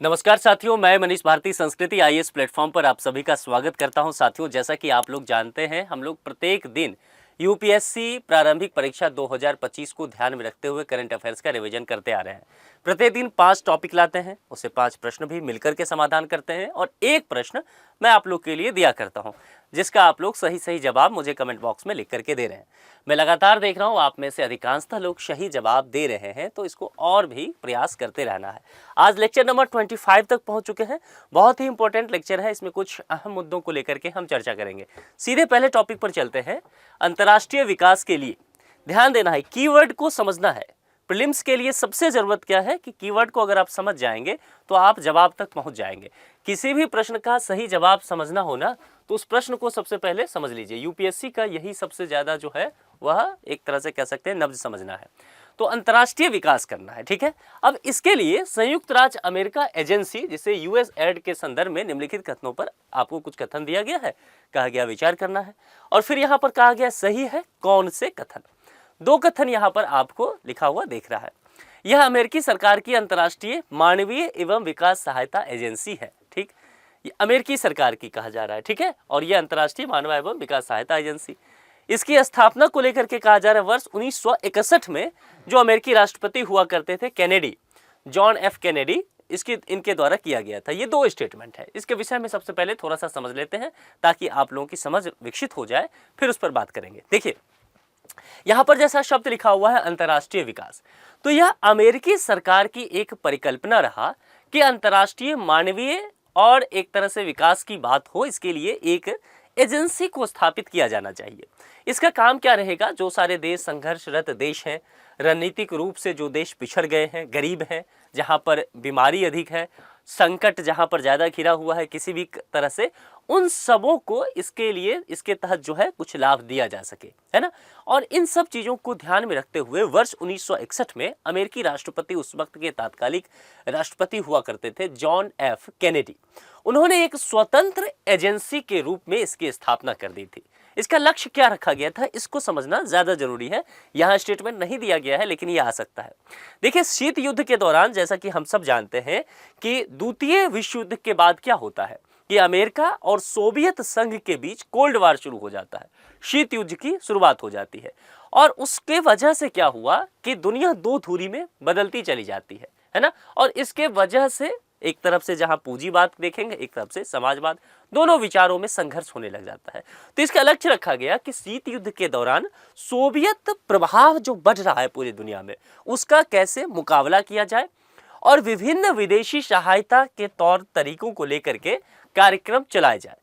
नमस्कार साथियों, मैं मनीष भारती संस्कृति आईएएस प्लेटफॉर्म पर आप सभी का स्वागत करता हूं। साथियों, जैसा कि आप लोग जानते हैं, हम लोग प्रत्येक दिन यूपीएससी प्रारंभिक परीक्षा 2025 को ध्यान में रखते हुए करंट अफेयर्स का रिवीजन करते आ रहे हैं। प्रत्येक दिन 5 टॉपिक लाते हैं, उसे 5 प्रश्न भी मिलकर के समाधान करते हैं और एक प्रश्न मैं आप लोग के लिए दिया करता हूं, जिसका आप लोग सही जवाब मुझे कमेंट बॉक्स में लिख करके दे रहे हैं। मैं लगातार देख रहा हूं आप में से अधिकांशतः लोग सही जवाब दे रहे हैं, तो इसको और भी प्रयास करते रहना है। आज लेक्चर नंबर 25 तक पहुंच चुके हैं। बहुत ही इंपॉर्टेंट लेक्चर है, इसमें कुछ अहम मुद्दों को लेकर के हम चर्चा करेंगे। सीधे पहले टॉपिक पर चलते हैं। अंतर्राष्ट्रीय विकास के लिए ध्यान देना है, कीवर्ड को समझना है। प्रीलिम्स के लिए सबसे जरूरत क्या है कि कीवर्ड को अगर आप समझ जाएंगे तो आप जवाब तक पहुंच जाएंगे। किसी भी प्रश्न का सही जवाब समझना होना तो उस प्रश्न को सबसे पहले समझ लीजिए। यूपीएससी का यही सबसे ज्यादा जो है वह एक तरह से कह सकते हैं नब्ज समझना है। तो अंतर्राष्ट्रीय विकास करना है, ठीक है। अब इसके लिए संयुक्त राज्य अमेरिका एजेंसी, जिसे यूएसएड के संदर्भ में निम्नलिखित कथनों पर आपको कुछ कथन दिया गया है, कहा गया विचार करना है। और फिर यहाँ पर कहा गया सही है कौन से कथन। 2 कथन यहाँ पर आपको लिखा हुआ देख रहा है। यह अमेरिकी सरकार की अंतर्राष्ट्रीय मानवीय एवं विकास सहायता एजेंसी है, ठीक। ये अमेरिकी सरकार की कहा जा रहा है, ठीक है। और यह अंतर्राष्ट्रीय मानव एवं विकास सहायता एजेंसी, इसकी स्थापना को लेकर के कहा जा रहा है वर्ष 1961 में जो अमेरिकी राष्ट्रपति हुआ करते थे कैनेडी, जॉन एफ कैनेडी, इनके द्वारा किया गया था। ये 2 स्टेटमेंट है। इसके विषय में सबसे पहले थोड़ा सा समझ लेते हैं ताकि आप लोगों की समझ विकसित हो जाए, फिर उस पर बात करेंगे। देखिए यहां पर जैसा शब्द लिखा हुआ है अंतर्राष्ट्रीय विकास, तो यह अमेरिकी सरकार की एक परिकल्पना रहा कि अंतर्राष्ट्रीय मानवीय और एक तरह से विकास की बात हो, इसके लिए एक एजेंसी को स्थापित किया जाना चाहिए। इसका काम क्या रहेगा? जो सारे देश संघर्षरत देश हैं, रणनीतिक रूप से जो देश पिछड़ गए हैं, गरीब हैं, जहां पर बीमारी अधिक है, संकट जहां पर ज्यादा घिरा हुआ है किसी भी तरह से, उन सबों को इसके लिए इसके तहत जो है कुछ लाभ दिया जा सके, है ना। और इन सब चीजों को ध्यान में रखते हुए वर्ष 1961 में अमेरिकी राष्ट्रपति, उस वक्त के तात्कालिक राष्ट्रपति हुआ करते थे जॉन एफ कैनेडी, उन्होंने एक स्वतंत्र एजेंसी के रूप में इसकी स्थापना कर दी थी। इसका लक्ष्य क्या रखा गया था, इसको समझना ज्यादा जरूरी है। यहाँ स्टेटमेंट नहीं दिया गया है लेकिन यह आ सकता है। देखिए शीत युद्ध के दौरान, जैसा कि हम सब जानते हैं कि द्वितीय विश्व युद्ध के बाद क्या होता है कि अमेरिका और सोवियत संघ के बीच कोल्ड वार शुरू हो जाता है, शीत युद्ध की शुरुआत हो जाती है। और उसके वजह से क्या हुआ कि दुनिया 2 धुरी में बदलती चली जाती है ना। और इसके वजह से एक तरफ से जहां पूंजीवाद देखेंगे, एक तरफ से समाजवाद, दोनों विचारों में संघर्ष होने लग जाता है। तो इसका लक्ष्य रखा गया कि शीत युद्ध के दौरान सोवियत प्रभाव जो बढ़ रहा है पूरी दुनिया में, उसका कैसे मुकाबला किया जाए और विभिन्न विदेशी सहायता के तौर तरीकों को लेकर के कार्यक्रम चलाए जाए।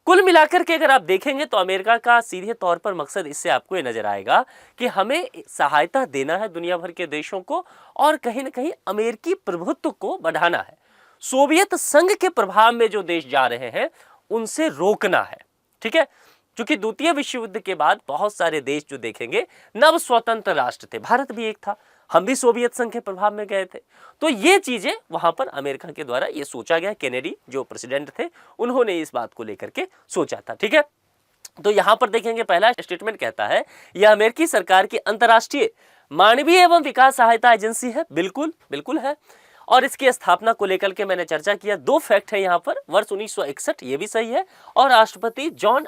कुल मिलाकर के अगर आप देखेंगे तो अमेरिका का सीधे तौर पर मकसद इससे आपको ये नजर आएगा कि हमें सहायता देना है दुनिया भर के देशों को और कहीं ना कहीं अमेरिकी प्रभुत्व को बढ़ाना है। सोवियत संघ के प्रभाव में जो देश जा रहे हैं उनसे रोकना है, ठीक है। क्योंकि द्वितीय विश्व युद्ध के बाद बहुत सारे देश जो देखेंगे नव स्वतंत्र राष्ट्र थे, भारत भी एक था, हम भी सोवियत संघ के प्रभाव में गए थे। तो ये चीजें वहां पर अमेरिका के द्वारा ये सोचा गया, कैनेडी जो प्रेसिडेंट थे उन्होंने इस बात को लेकर के सोचा था, ठीक है। तो यहां पर देखेंगे पहला स्टेटमेंट कहता है यह अमेरिकी सरकार की अंतर्राष्ट्रीय मानवीय एवं विकास सहायता एजेंसी है। बिल्कुल बिल्कुल है। और इसकी स्थापना को लेकर के मैंने चर्चा किया। 2 फैक्ट है यहाँ पर, वर्ष 1961 ये भी सही है और राष्ट्रपति जॉन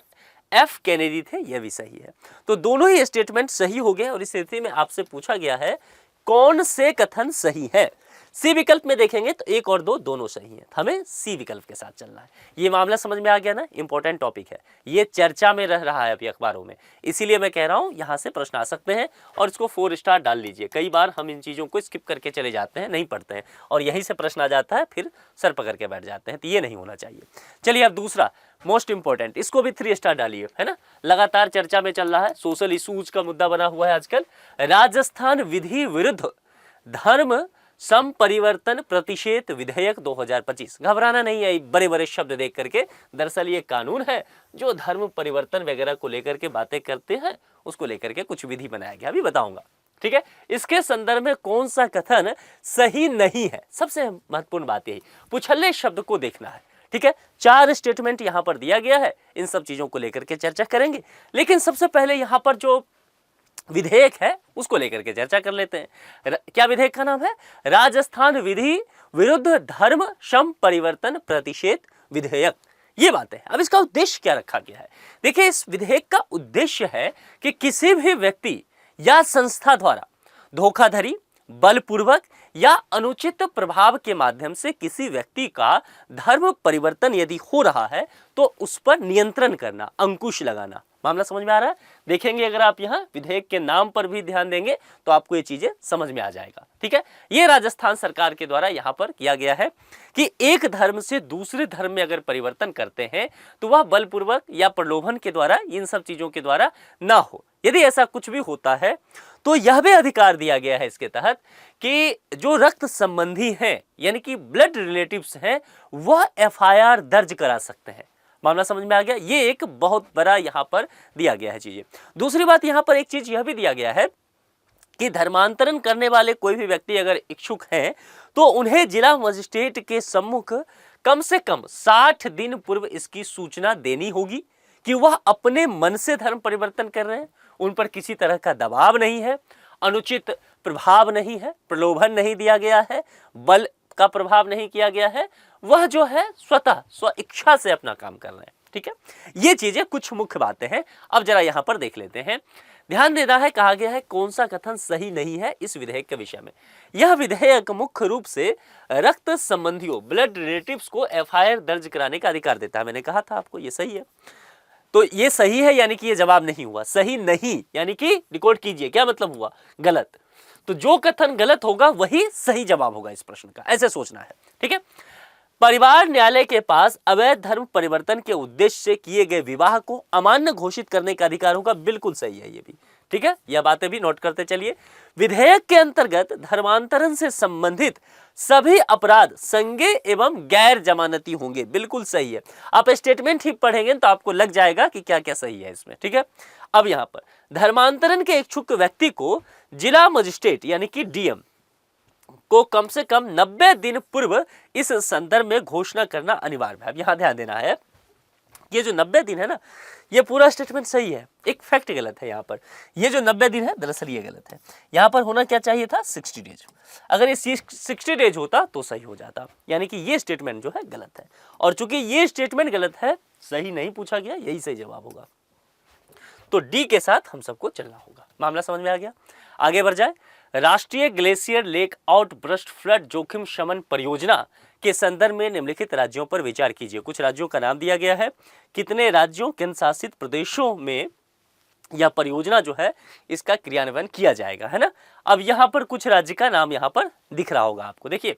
एफ कैनेडी थे, यह भी सही है। तो दोनों ही स्टेटमेंट सही हो गए और इस स्थिति में आपसे पूछा गया है कौन से कथन सही है। सी विकल्प में देखेंगे तो 1 और 2 दोनों सही हैं, हमें सी विकल्प के साथ चलना है। ये मामला समझ में आ गया ना, इंपॉर्टेंट टॉपिक है, ये चर्चा में रह रहा है अभी अखबारों में, इसीलिए मैं कह रहा हूं यहां से प्रश्न आ सकते हैं और इसको 4 स्टार डाल लीजिए। कई बार हम इन चीजों को स्किप करके चले जाते हैं, नहीं पढ़ते हैं और यहीं से प्रश्न आ जाता है, फिर सर पकड़ के बैठ जाते हैं, तो ये नहीं होना चाहिए। चलिए अब दूसरा मोस्ट इंपॉर्टेंट, इसको भी 3 स्टार डालिए, है ना। लगातार चर्चा में चल रहा है, सोशल इशूज का मुद्दा बना हुआ है आजकल। राजस्थान विधि विरुद्ध धर्म संपरिवर्तन प्रतिषेध विधेयक 2025। घबराना नहीं है बड़े बड़े शब्द देख करके, दरअसल ये कानून है जो धर्म परिवर्तन वगैरह को लेकर के बातें करते हैं, उसको लेकर के कुछ विधि बनाया गया, अभी बताऊंगा, ठीक है। इसके संदर्भ में कौन सा कथन सही नहीं है, सबसे महत्वपूर्ण बात यही, पुछल्ले शब्द को देखना है, ठीक है। 4 स्टेटमेंट यहां पर दिया गया है, इन सब चीजों को लेकर के चर्चा करेंगे। लेकिन सबसे पहले यहां पर जो विधेयक है उसको लेकर के चर्चा कर लेते हैं। क्या विधेयक का नाम है? राजस्थान विधि विरुद्ध धर्म सम परिवर्तन प्रतिषेध विधेयक, ये बात है। अब इसका उद्देश्य क्या रखा गया है? देखिए, इस विधेयक का उद्देश्य है कि किसी भी व्यक्ति या संस्था द्वारा धोखाधड़ी, बलपूर्वक या अनुचित प्रभाव के माध्यम से किसी व्यक्ति का धर्म परिवर्तन यदि हो रहा है तो उस पर नियंत्रण करना, अंकुश लगाना। मामला समझ में आ रहा है? देखेंगे अगर आप यहाँ विधेयक के नाम पर भी ध्यान देंगे तो आपको ये चीजें समझ में आ जाएगा। ठीक है, ये राजस्थान सरकार के द्वारा यहाँ पर किया गया है कि एक धर्म से दूसरे धर्म में अगर परिवर्तन करते हैं तो वह बलपूर्वक या प्रलोभन के द्वारा, इन सब चीजों के द्वारा ना हो। यदि ऐसा कुछ भी होता है तो यह भी अधिकार दिया गया है इसके तहत कि जो रक्त संबंधी हैं यानी कि ब्लड रिलेटिव्स हैं वह FIR दर्ज करा सकते हैं। मामला समझ में आ गया? ये एक बहुत बड़ा यहाँ पर दिया गया है चीजें। दूसरी बात, यहाँ पर एक चीज यह भी दिया गया है कि धर्मांतरण करने वाले कोई भी व्यक्ति अगर इच्छुक हैं तो उन्हें जिला मजिस्ट्रेट के सम्मुख कम से कम 60 दिन पूर्व इसकी सूचना देनी होगी कि वह अपने मन से धर्म परिवर्तन कर रहे हैं, उन पर किसी तरह का दबाव नहीं है, अनुचित प्रभाव नहीं है, प्रलोभन नहीं दिया गया है, बल का प्रभाव नहीं किया गया है, वह जो है स्वतः स्व इच्छा से अपना काम कर रहे हैं। ठीक है, ये चीजें कुछ मुख्य बातें हैं। अब जरा यहां पर देख लेते हैं। ध्यान देना है, कहा गया है कौन सा कथन सही नहीं है इस विधेयक के विषय में। यह विधेयक मुख्य रूप से रक्त संबंधियों, ब्लड रिलेटिव्स को FIR दर्ज कराने का अधिकार देता है। मैंने कहा था आपको ये सही है, तो ये सही है यानी कि ये जवाब नहीं हुआ। सही नहीं यानी कि रिकॉर्ड कीजिए, क्या मतलब हुआ? गलत। तो जो कथन गलत होगा वही सही जवाब होगा इस प्रश्न का, ऐसे सोचना है। ठीक है, परिवार न्यायालय के पास अवैध धर्म परिवर्तन के उद्देश्य से किए गए विवाह को अमान्य घोषित करने का अधिकार होगा। बिल्कुल सही है ये भी। ठीक है, यह बातें भी नोट करते चलिए। विधेयक के अंतर्गत धर्मांतरण से संबंधित सभी अपराध संज्ञेय एवं गैर जमानती होंगे। बिल्कुल सही है। आप स्टेटमेंट ही पढ़ेंगे तो आपको लग जाएगा कि क्या क्या सही है इसमें। ठीक है, अब यहाँ पर धर्मांतरण के इच्छुक व्यक्ति को जिला मजिस्ट्रेट यानी कि DM को कम से कम 90 दिन पूर्व इस संदर्भ में घोषणा करना अनिवार्य है। अब यहां ध्यान देना है, ये जो 90 दिन है ना, ये पूरा स्टेटमेंट सही है, एक फैक्ट गलत है यहाँ पर। ये जो 90 दिन है दरअसल ये गलत है। यहाँ पर होना क्या चाहिए था? 60 डेज। अगर ये 60 डेज होता तो सही हो जाता, यानी कि ये स्टेटमेंट जो है गलत है। और चूंकि ये स्टेटमेंट गलत है, सही नहीं पूछा गया, यही सही जवाब होगा। तो D के साथ हम सबको चलना होगा। मामला समझ में आ गया? आगे बढ़ जाए। राष्ट्रीय glacier lake out burst flood जोखिम शमन परियोजना के संदर्भ में निम्नलिखित राज्यों पर विचार कीजिए। कुछ राज्यों का नाम दिया गया है, कितने राज्यों, केंद्र शासित प्रदेशों में यह परियोजना जो है इसका क्रियान्वयन किया जाएगा, है ना। अब यहाँ पर कुछ राज्य का नाम यहाँ पर दिख रहा होगा आपको। देखिए,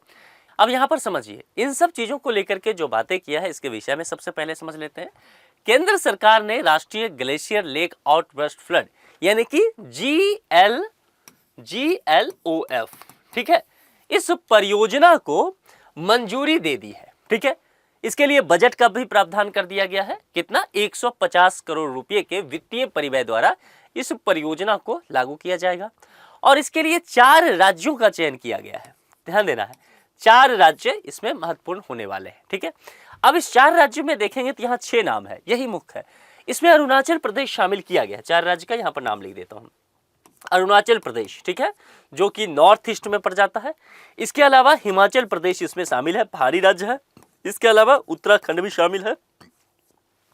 अब यहाँ पर समझिए, इन सब चीजों को लेकर के जो बातें किया है इसके विषय में सबसे पहले समझ लेते हैं। केंद्र सरकार ने राष्ट्रीय ग्लेशियर लेक आउटबर्स्ट फ्लड यानी कि GLOF, ठीक है, इस परियोजना को मंजूरी दे दी है। ठीक है, इसके लिए बजट का भी प्रावधान कर दिया गया है। कितना? 150 करोड़ रुपए के वित्तीय परिव्यय द्वारा इस परियोजना को लागू किया जाएगा। और इसके लिए 4 राज्यों का चयन किया गया है। ध्यान देना है, 4 राज्य इसमें महत्वपूर्ण होने वाले हैं। ठीक है, अब इस 4 राज्यों में देखेंगे तो यहाँ 6 नाम है, यही मुख्य है। इसमें अरुणाचल प्रदेश शामिल किया गया है। 4 राज्य का यहाँ पर नाम लिख देता हूँ। अरुणाचल प्रदेश, ठीक है, जो कि नॉर्थ ईस्ट में पड़ जाता है। इसके अलावा हिमाचल प्रदेश इसमें शामिल है, पहाड़ी राज्य है। इसके अलावा उत्तराखंड भी शामिल है,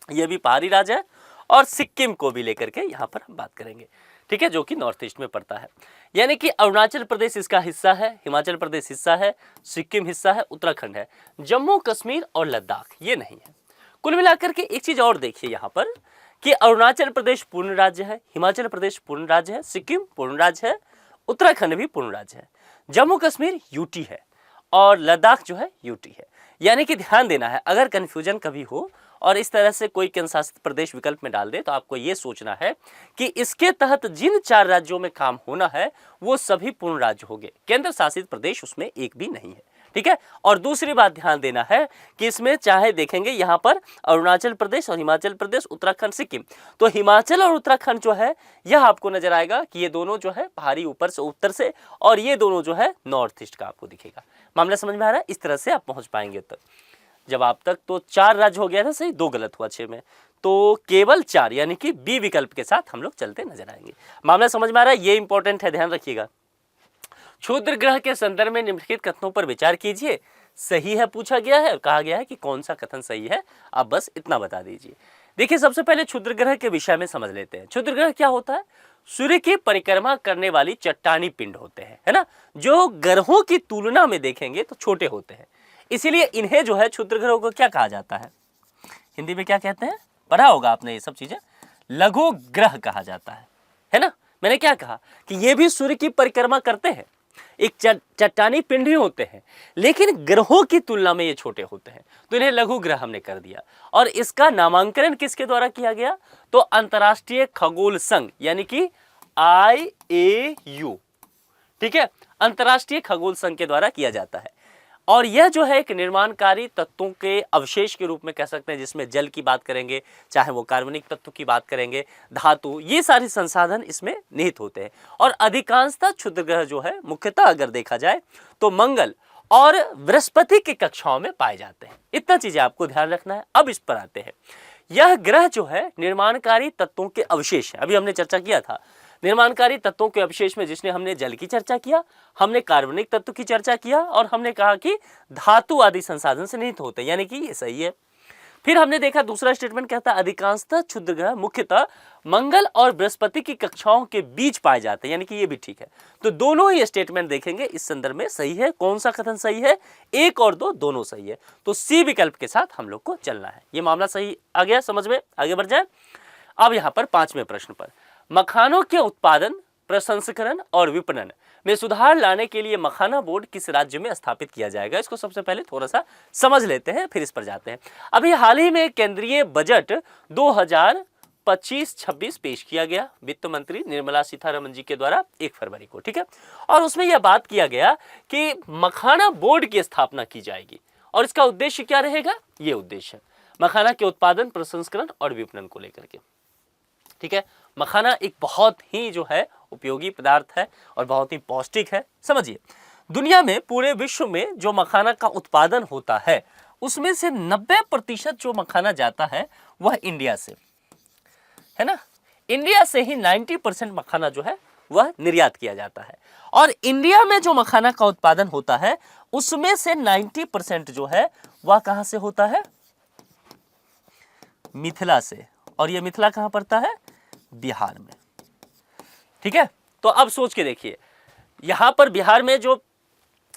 यह भी पहाड़ी राज्य है। और सिक्किम को भी लेकर के यहाँ पर हम बात करेंगे, ठीक है, जो कि नॉर्थ ईस्ट में पड़ता है। यानी कि अरुणाचल प्रदेश इसका हिस्सा है, हिमाचल प्रदेश हिस्सा है, सिक्किम हिस्सा है, उत्तराखंड है, जम्मू कश्मीर और लद्दाख ये नहीं है। कुल मिलाकर के एक चीज और देखिए यहाँ पर कि अरुणाचल प्रदेश पूर्ण राज्य है, हिमाचल प्रदेश पूर्ण राज्य है, सिक्किम पूर्ण राज्य है, उत्तराखंड भी पूर्ण राज्य है, जम्मू कश्मीर यूटी है और लद्दाख जो है यूटी है। यानी कि ध्यान देना है, अगर कंफ्यूजन कभी हो और इस तरह से कोई केंद्र शासित प्रदेश विकल्प में डाल दे तो आपको ये सोचना है कि इसके तहत जिन 4 राज्यों में काम होना है वो सभी पूर्ण राज्य होंगे, केंद्र शासित प्रदेश उसमें एक भी नहीं है। ठीक है, और दूसरी बात ध्यान देना है कि इसमें चाहे देखेंगे यहाँ पर अरुणाचल प्रदेश और हिमाचल प्रदेश, उत्तराखंड, सिक्किम, तो हिमाचल और उत्तराखंड जो है यह आपको नजर आएगा कि ये दोनों जो है पहाड़ी ऊपर से उत्तर से, और ये दोनों जो है नॉर्थ ईस्ट का आपको दिखेगा। मामला समझ में आ रहा है? इस तरह से आप पहुंच पाएंगे तक। जवाब तक तो 4 राज्य हो गया था सही, 2 गलत हुआ 6 में, तो केवल 4 यानी कि बी विकल्प के साथ हम लोग चलते नजर आएंगे। मामला समझ में आ रहा है? ये इंपॉर्टेंट है, ध्यान रखिएगा। क्षुद्र ग्रह के संदर्भ में निम्नलिखित कथनों पर विचार कीजिए। सही है पूछा गया है और कहा गया है कि कौन सा कथन सही है, आप बस इतना बता दीजिए। देखिए सबसे पहले क्षुद्र ग्रह के विषय में समझ लेते हैं। क्षुद्र ग्रह क्या होता है? सूर्य की परिक्रमा करने वाली चट्टानी पिंड होते हैं, है ना, जो ग्रहों की तुलना में देखेंगे तो छोटे होते हैं। इसीलिए इन्हें जो है क्षुद्र ग्रहों को क्या कहा जाता है? हिंदी में क्या कहते हैं? पढ़ा होगा आपने ये सब चीजें। लघु ग्रह कहा जाता है ना। मैंने क्या कहा कि ये भी सूर्य की परिक्रमा करते हैं, एक चट्टानी पिंड ही होते हैं, लेकिन ग्रहों की तुलना में ये छोटे होते हैं, तो इन्हें लघु ग्रह हमने कर दिया। और इसका नामांकन किसके द्वारा किया गया? तो अंतर्राष्ट्रीय खगोल संघ यानी कि IAU, ठीक है, अंतर्राष्ट्रीय खगोल संघ के द्वारा किया जाता है। और यह जो है एक निर्माणकारी तत्वों के अवशेष के रूप में कह सकते हैं, जिसमें जल की बात करेंगे, चाहे वो कार्बनिक तत्व की बात करेंगे, धातु, ये सारे संसाधन इसमें निहित होते हैं। और अधिकांशतः क्षुद्र ग्रह जो है मुख्यतः अगर देखा जाए तो मंगल और बृहस्पति की कक्षाओं में पाए जाते हैं। इतना चीजें आपको ध्यान रखना है। अब इस पर आते हैं। यह ग्रह जो है निर्माणकारी तत्वों के अवशेष है। अभी हमने चर्चा किया था निर्माणकारी तत्वों के अवशेष में, जिसने हमने जल की चर्चा किया, हमने कार्बनिक तत्व की चर्चा किया और हमने कहा कि धातु आदि संसाधन से निहित होते हैं, यानी कि ये सही है। फिर हमने देखा दूसरा स्टेटमेंट कहता है अधिकांशतः क्षुद्र ग्रह मुख्यतः मंगल और बृहस्पति की कक्षाओं के बीच पाए जाते हैं, यानी कि ये भी ठीक है। तो दोनों ही स्टेटमेंट देखेंगे इस संदर्भ में सही है। कौन सा कथन सही है? 1 और 2 दोनों सही है। तो सी विकल्प के साथ हम लोग को चलना है। ये मामला सही आ गया समझ में? आगे बढ़ जाए। अब यहाँ पर 5वें प्रश्न पर, मखानों के उत्पादन, प्रसंस्करण और विपणन में सुधार लाने के लिए मखाना बोर्ड किस राज्य में स्थापित किया जाएगा? इसको सबसे पहले थोड़ा सा समझ लेते हैं, फिर इस पर जाते हैं। अभी हाल ही में केंद्रीय बजट 2025-26 पेश किया गया वित्त मंत्री निर्मला सीतारमण जी के द्वारा 1 फरवरी को, ठीक है। और उसमें यह बात किया गया कि मखाना बोर्ड की स्थापना की जाएगी और इसका उद्देश्य क्या रहेगा? ये उद्देश्य है मखाना के उत्पादन, प्रसंस्करण और विपणन को लेकर के, ठीक है। मखाना एक बहुत ही जो है उपयोगी पदार्थ है और बहुत ही पौष्टिक है। समझिए, दुनिया में पूरे विश्व में जो मखाना का उत्पादन होता है उसमें से 90% जो मखाना जाता है वह इंडिया से, है ना। इंडिया से ही 90% मखाना जो है वह निर्यात किया जाता है। और इंडिया में जो मखाना का उत्पादन होता है उसमें से 90% जो है वह कहां से होता है? मिथिला से। और ये मिथिला कहां पड़ता है? बिहार में, ठीक है। तो अब सोच के देखिए, यहां पर बिहार में जो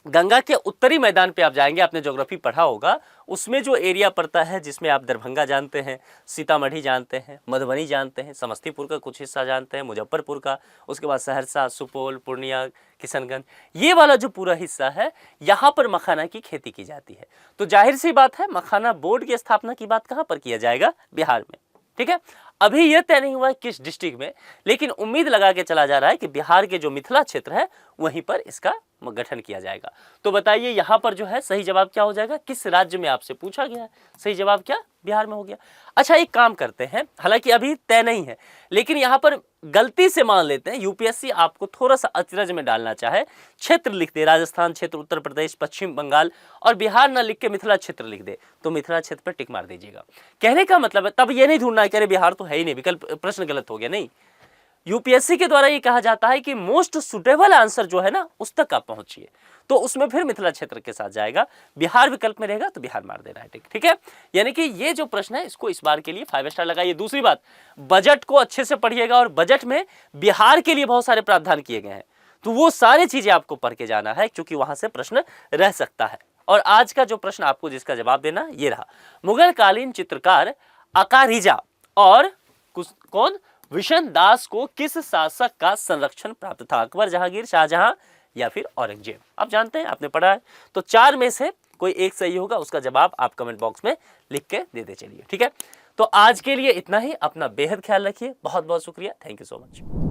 गंगा के उत्तरी मैदान पे आप जाएंगे, आपने ज्योग्राफी पढ़ा होगा, उसमें जो एरिया पड़ता है, जिसमें आप दरभंगा जानते हैं, सीतामढ़ी जानते हैं, मधुबनी जानते हैं, समस्तीपुर का कुछ हिस्सा जानते हैं, मुजफ्फरपुर का, उसके बाद सहरसा, सुपौल, पूर्णिया, किशनगंज, ये वाला जो पूरा हिस्सा है, यहाँ पर मखाना की खेती की जाती है। तो जाहिर सी बात है मखाना बोर्ड की स्थापना की बात कहाँ पर किया जाएगा? बिहार में, ठीक है। अभी यह तय नहीं हुआ है किस डिस्ट्रिक्ट में, लेकिन उम्मीद लगा के चला जा रहा है कि बिहार के जो मिथिला क्षेत्र है वहीं पर इसका गठन किया जाएगा। तो बताइए यहाँ पर जो है सही जवाब क्या हो जाएगा? किस राज्य में आपसे पूछा गया है, सही जवाब क्या? बिहार में हो गया। अच्छा, एक काम करते हैं, हालांकि अभी तय नहीं है, लेकिन यहाँ पर गलती से मान लेते हैं यूपीएससी आपको थोड़ा सा अचरज में डालना चाहे, क्षेत्र लिख दे, राजस्थान क्षेत्र, उत्तर प्रदेश, पश्चिम बंगाल, और बिहार ना लिख के मिथिला क्षेत्र लिख दे, तो मिथिला क्षेत्र पर टिक मार दीजिएगा। कहने का मतलब है तब ये नहीं ढूंढना है कि अरे बिहार तो है ही नहीं, विकल्प प्रश्न गलत हो गया, नहीं। यूपीएससी के द्वारा ये कहा जाता है कि मोस्ट सुटेबल आंसर जो है ना उस तक आप पहुंचिए, तो उसमें फिर मिथिला क्षेत्र के साथ जाएगा। बिहार विकल्प में रहेगा तो बिहार मार देना है, ठीक है। यानी कि ये जो प्रश्न है इसको इस बार के लिए 5 स्टार लगाइए। दूसरी बात, बजट को अच्छे से पढ़िएगा और बजट में बिहार के लिए बहुत सारे प्रावधान किए गए हैं, तो वो सारी चीजें आपको पढ़ के जाना है, क्योंकि वहां से प्रश्न रह सकता है। और आज का जो प्रश्न आपको जिसका जवाब देना ये रहा, मुगल कालीन चित्रकार अकारिजा और कौन? विशन दास को किस शासक का संरक्षण प्राप्त था? अकबर, जहांगीर, शाहजहां या फिर औरंगजेब? आप जानते हैं, आपने पढ़ा है। तो 4 में से कोई एक सही होगा, उसका जवाब आप कमेंट बॉक्स में लिख के देते चलिए, ठीक है। तो आज के लिए इतना ही। अपना बेहद ख्याल रखिए। बहुत बहुत शुक्रिया। Thank you so much.